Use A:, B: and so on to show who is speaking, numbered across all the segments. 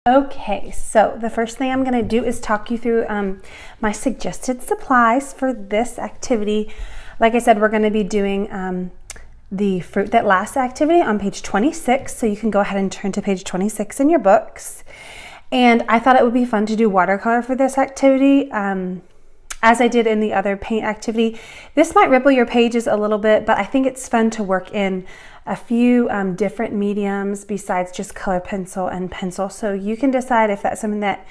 A: Okay, so the first thing I'm going to do is talk you through my suggested supplies for this activity. Like I said, we're going to be doing the Fruit That Lasts activity on page 26, so you can go ahead and turn to page 26 in your books. And I thought it would be fun to do watercolor for this activity. As I did in the other paint activity. This might ripple your pages a little bit, but I think it's fun to work in a few different mediums besides just color pencil and pencil. So you can decide if that's something that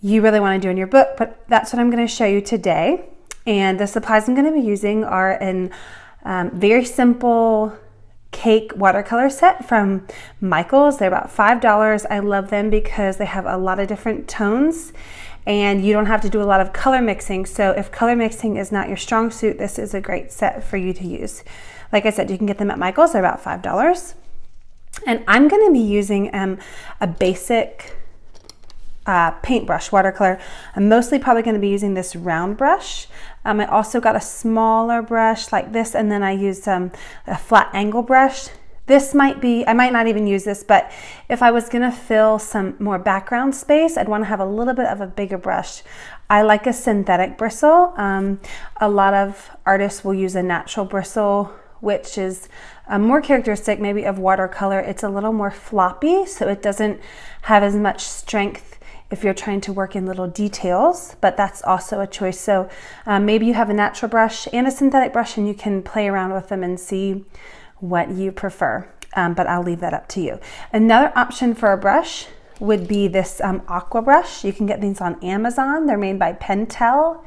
A: you really want to do in your book, but that's what I'm going to show you today. And the supplies I'm going to be using are an very simple cake watercolor set from Michaels. They're about $5. I love them because they have a lot of different tones and you don't have to do a lot of color mixing. So if color mixing is not your strong suit, this is a great set for you to use. Like I said, you can get them at Michael's. They're about $5. And I'm going to be using a basic paintbrush watercolor. I'm mostly probably going to be using this round brush. I also got a smaller brush like this, and then I used a flat angle brush. This might be, I might not even use this, but if I was gonna fill some more background space, I'd wanna have a little bit of a bigger brush. I like a synthetic bristle. A lot of artists will use a natural bristle, which is more characteristic maybe of watercolor. It's a little more floppy, so it doesn't have as much strength if you're trying to work in little details, but that's also a choice. So maybe you have a natural brush and a synthetic brush and you can play around with them and see what you prefer, but I'll leave that up to you. Another option for a brush would be this aqua brush. You can get these on Amazon. They're made by Pentel,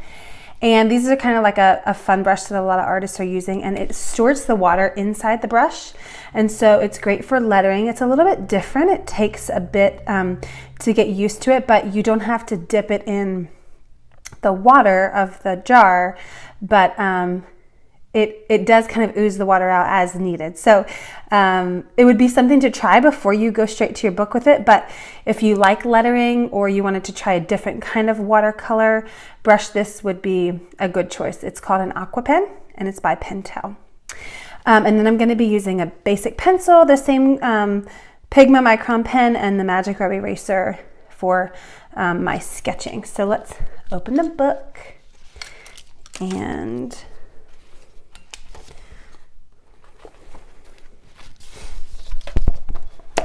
A: and these are kind of like a fun brush that a lot of artists are using, and it stores the water inside the brush, and so it's great for lettering. It's a little bit different. It takes a bit to get used to it, but you don't have to dip it in the water of the jar, but it does kind of ooze the water out as needed. So it would be something to try before you go straight to your book with it. But if you like lettering or you wanted to try a different kind of watercolor brush, this would be a good choice. It's called an aqua pen and it's by Pentel. And then I'm going to be using a basic pencil, the same Pigma Micron pen, and the Magic Rub Eraser for my sketching. So let's open the book and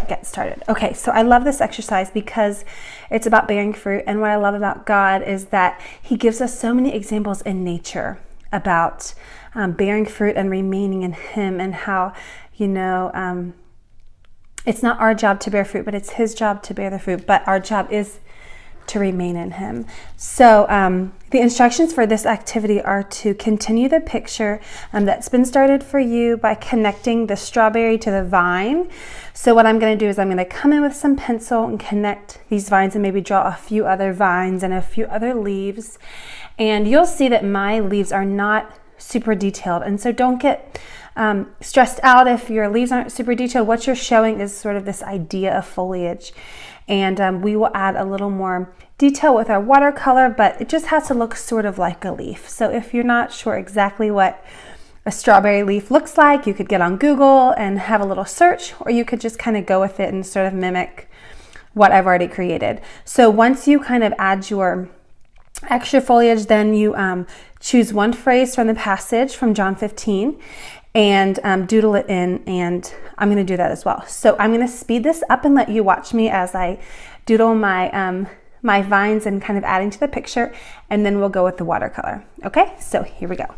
A: get started. Okay, so I love this exercise because it's about bearing fruit, and what I love about God is that He gives us so many examples in nature about bearing fruit and remaining in Him, and how, you know, it's not our job to bear fruit, but it's His job to bear the fruit, but our job is to remain in Him. So the instructions for this activity are to continue the picture that's been started for you by connecting the strawberry to the vine. So what I'm going to do is I'm going to come in with some pencil and connect these vines and maybe draw a few other vines and a few other leaves. And you'll see that my leaves are not super detailed, and so don't get stressed out if your leaves aren't super detailed. What you're showing is sort of this idea of foliage, and we will add a little more detail with our watercolor, but it just has to look sort of like a leaf. So if you're not sure exactly what a strawberry leaf looks like, you could get on Google and have a little search, or you could just kind of go with it and sort of mimic what I've already created. So once you kind of add your extra foliage, then you choose one phrase from the passage from John 15 and doodle it in, and I'm going to do that as well. So I'm going to speed this up and let you watch me as I doodle my my vines and kind of adding to the picture, and then we'll go with the watercolor. Okay, so here we go.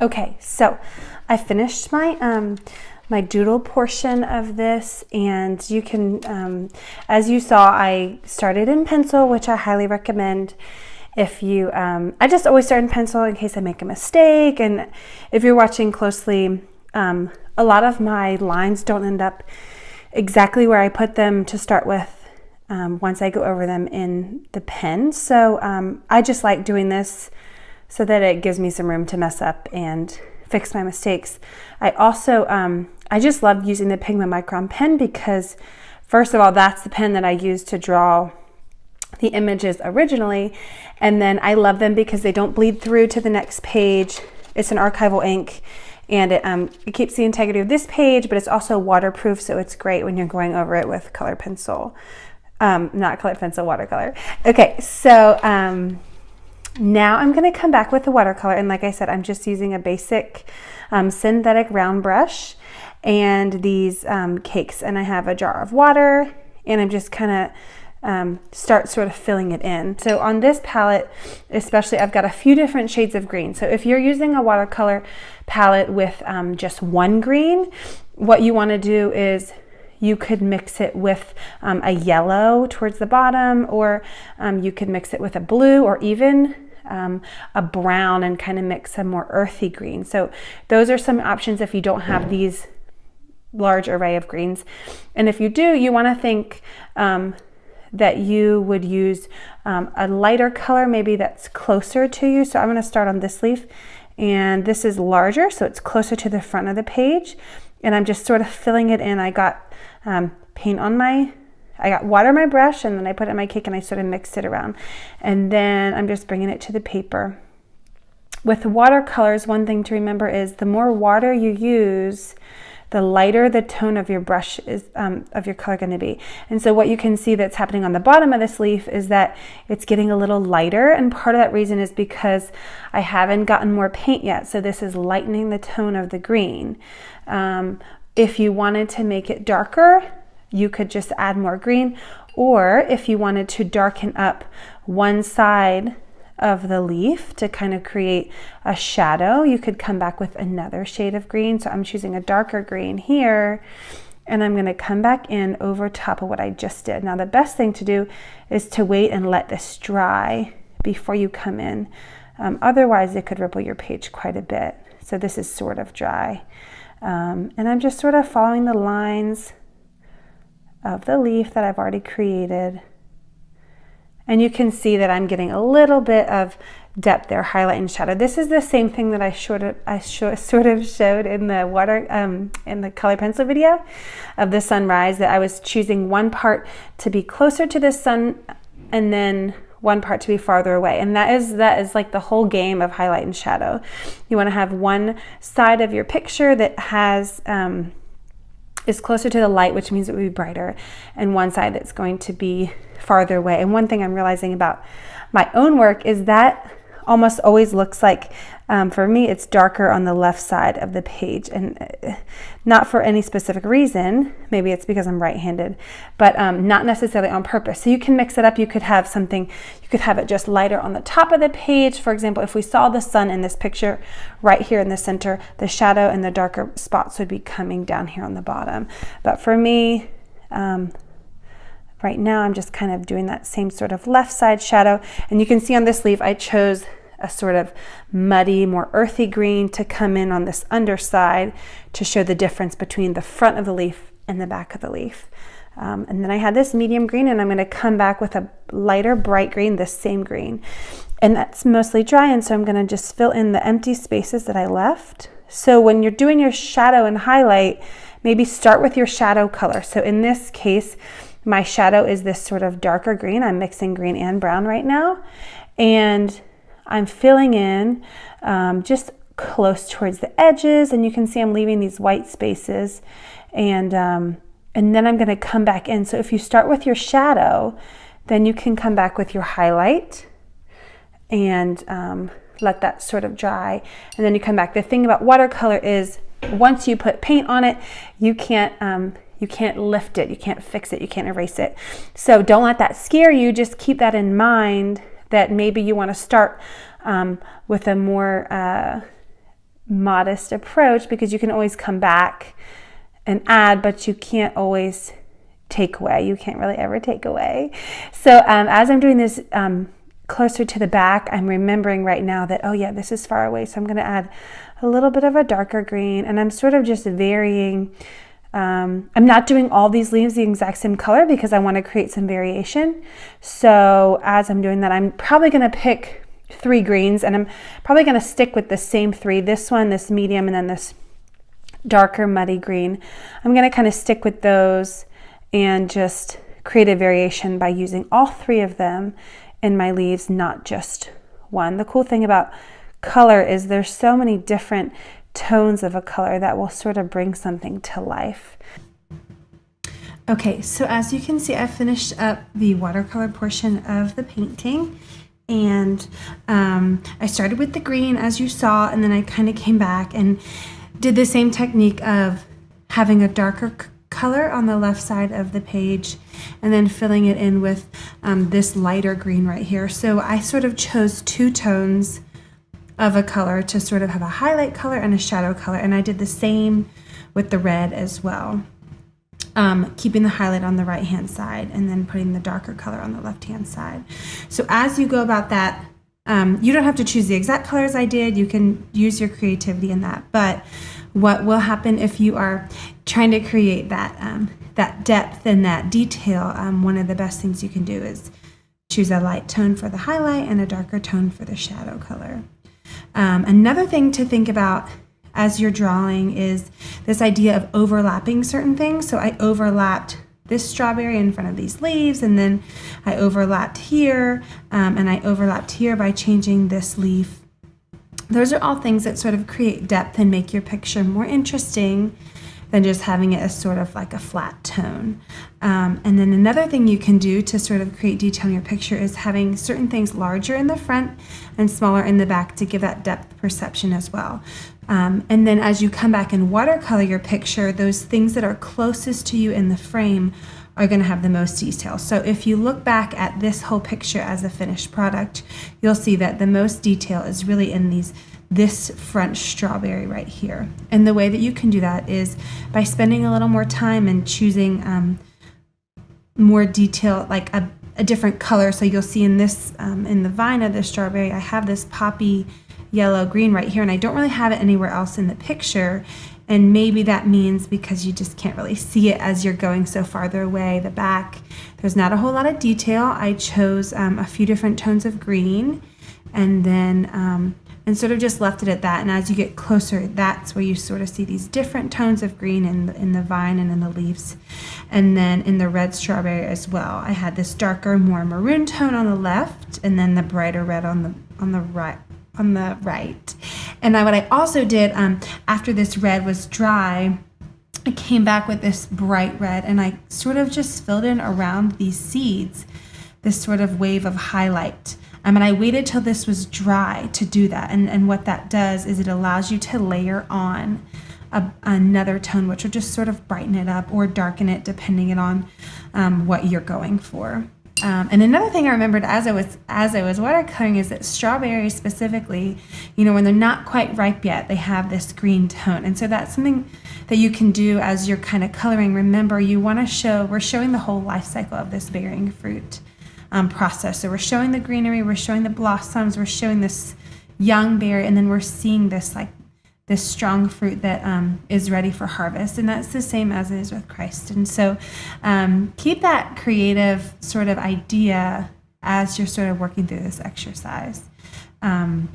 A: Okay, so I finished my my doodle portion of this, and you can, as you saw, I started in pencil, which I highly recommend, If you, I just always start in pencil in case I make a mistake. And if you're watching closely, a lot of my lines don't end up exactly where I put them to start with once I go over them in the pen. So I just like doing this so that it gives me some room to mess up and fix my mistakes. I also, I just love using the Pigma Micron pen because, first of all, that's the pen that I used to draw the images originally. And then I love them because they don't bleed through to the next page. It's an archival ink, and it keeps the integrity of this page, but it's also waterproof, so it's great when you're going over it with color pencil. Not colored pencil, watercolor. Okay, so now I'm going to come back with the watercolor, and like I said, I'm just using a basic synthetic round brush and these cakes, and I have a jar of water, and I'm just kind of start sort of filling it in. So on this palette especially, I've got a few different shades of green. So if you're using a watercolor palette with just one green, what you want to do is you could mix it with a yellow towards the bottom, or you could mix it with a blue, or even a brown, and kind of mix a more earthy green. So those are some options if you don't have these large array of greens. And if you do, you want to think that you would use a lighter color, maybe that's closer to you. So I'm going to start on this leaf, and this is larger, so it's closer to the front of the page, and I'm just sort of filling it in. I got paint on I got water on my brush, and then I put it in my cake, and I sort of mixed it around, and then I'm just bringing it to the paper. With watercolors, one thing to remember is the more water you use, the lighter the tone of your brush is of your color going to be. And so what you can see that's happening on the bottom of this leaf is that it's getting a little lighter, and part of that reason is because I haven't gotten more paint yet, so this is lightening the tone of the green. If you wanted to make it darker, you could just add more green, or if you wanted to darken up one side of the leaf to kind of create a shadow, you could come back with another shade of green. So I'm choosing a darker green here, and I'm going to come back in over top of what I just did. Now the best thing to do is to wait and let this dry before you come in. Otherwise it could ripple your page quite a bit. So this is sort of dry. And I'm just sort of following the lines of the leaf that I've already created. And you can see that I'm getting a little bit of depth there, highlight and shadow. This is the same thing that I sort of showed in the in the color pencil video of the sunrise, that I was choosing one part to be closer to the sun and then one part to be farther away. And that is like the whole game of highlight and shadow. You want to have one side of your picture that has is closer to the light, which means it would be brighter, and one side that's going to be farther away. And one thing I'm realizing about my own work is that almost always looks like, for me, it's darker on the left side of the page, and not for any specific reason. Maybe it's because I'm right-handed, but not necessarily on purpose. So you can mix it up. You could have something, you could have it just lighter on the top of the page. For example, if we saw the sun in this picture right here in the center, the shadow and the darker spots would be coming down here on the bottom. But for me, right now I'm just kind of doing that same sort of left side shadow. And you can see on this leaf I chose a sort of muddy, more earthy green to come in on this underside to show the difference between the front of the leaf and the back of the leaf. And then I had this medium green, and I'm going to come back with a lighter bright green, this same green. And that's mostly dry, and so I'm going to just fill in the empty spaces that I left. So when you're doing your shadow and highlight, maybe start with your shadow color. So in this case, my shadow is this sort of darker green. I'm mixing green and brown right now. And I'm filling in just close towards the edges, and you can see I'm leaving these white spaces, and then I'm going to come back in. So if you start with your shadow, then you can come back with your highlight and let that sort of dry, and then you come back. The thing about watercolor is once you put paint on it, you can't lift it, you can't fix it, you can't erase it. So don't let that scare you. Just keep that in mind, that maybe you want to start with a more modest approach, because you can always come back and add, but you can't always take away. You can't really ever take away. So as I'm doing this closer to the back, I'm remembering right now that, oh yeah, this is far away. So I'm going to add a little bit of a darker green, and I'm sort of just varying. I'm not doing all these leaves the exact same color because I want to create some variation. So as I'm doing that, I'm probably going to pick 3 greens, and I'm probably going to stick with the same 3. This one, this medium, and then this darker muddy green. I'm going to kind of stick with those and just create a variation by using all 3 of them in my leaves, not just one. The cool thing about color is there's so many different tones of a color that will sort of bring something to life. Okay, so as you can see, I finished up the watercolor portion of the painting, and I started with the green as you saw, and then I kind of came back and did the same technique of having a darker color on the left side of the page and then filling it in with this lighter green right here. So I sort of chose 2 tones of a color to sort of have a highlight color and a shadow color, and I did the same with the red as well, keeping the highlight on the right hand side and then putting the darker color on the left hand side. So as you go about that, you don't have to choose the exact colors I did. You can use your creativity in that, but what will happen if you are trying to create that that depth and that detail, one of the best things you can do is choose a light tone for the highlight and a darker tone for the shadow color. Another thing to think about as you're drawing is this idea of overlapping certain things. So I overlapped this strawberry in front of these leaves, and then I overlapped here, and I overlapped here by changing this leaf. Those are all things that sort of create depth and make your picture more interesting than just having it as sort of like a flat tone. And then another thing you can do to sort of create detail in your picture is having certain things larger in the front and smaller in the back to give that depth perception as well. And then as you come back and watercolor your picture, those things that are closest to you in the frame are going to have the most detail. So if you look back at this whole picture as a finished product, you'll see that the most detail is really in this front strawberry right here. And the way that you can do that is by spending a little more time and choosing more detail, like a different color. So you'll see in this, in the vine of the strawberry, I have this poppy yellow green right here, and I don't really have it anywhere else in the picture. And maybe that means because you just can't really see it as you're going so farther away, the back, there's not a whole lot of detail. I chose a few different tones of green, and then and sort of just left it at that. And as you get closer, that's where you sort of see these different tones of green in the vine and in the leaves. And then in the red strawberry as well, I had this darker, more maroon tone on the left, and then the brighter red on the right. And what I also did after this red was dry, I came back with this bright red, and I sort of just filled in around these seeds this sort of wave of highlight. And I waited till this was dry to do that. And what that does is it allows you to layer on another tone, which will just sort of brighten it up or darken it depending on what you're going for. And another thing I remembered as I was watercoloring is that strawberries specifically, when they're not quite ripe yet, they have this green tone. And so that's something that you can do as you're kind of coloring. Remember, we're showing the whole life cycle of this bearing fruit process. So we're showing the greenery, we're showing the blossoms, we're showing this young berry, and then we're seeing this strong fruit that is ready for harvest. And that's the same as it is with Christ. And so keep that creative sort of idea as you're sort of working through this exercise. And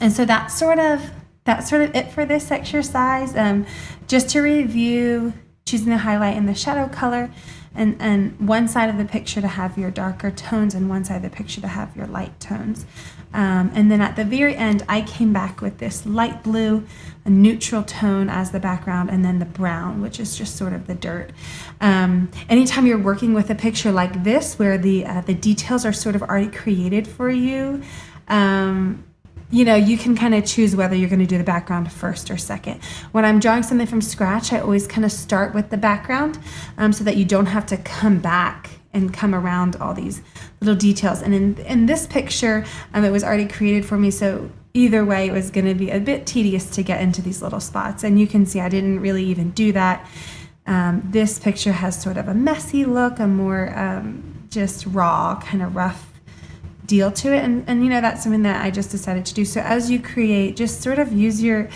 A: so that's sort of it for this exercise. Just to review, choosing the highlight and the shadow color, and one side of the picture to have your darker tones and one side of the picture to have your light tones. And then at the very end, I came back with this light blue, a neutral tone as the background, and then the brown, which is just sort of the dirt. Anytime you're working with a picture like this, where the details are sort of already created for you, you can kind of choose whether you're going to do the background first or second. When I'm drawing something from scratch, I always kind of start with the background so that you don't have to come back and come around all these little details. And in this picture, it was already created for me, so either way it was going to be a bit tedious to get into these little spots. And you can see I didn't really even do that. This picture has sort of a messy look, a more just raw, kind of rough deal to it. And you know, that's something that I just decided to do. So as you create, just sort of use your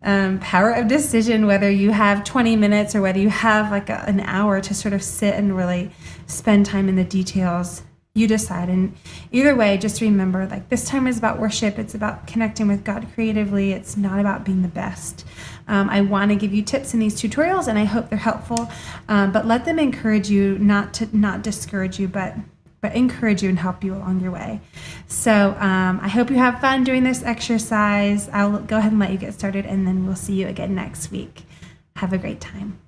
A: power of decision, whether you have 20 minutes or whether you have like an hour to sort of sit and really spend time in the details. You decide. And either way, just remember, like, this time is about worship. It's about connecting with God creatively. It's not about being the best. I want to give you tips in these tutorials, and I hope they're helpful. But let them encourage you, not discourage you, but encourage you and help you along your way. So I hope you have fun doing this exercise. I'll go ahead and let you get started, and then we'll see you again next week. Have a great time.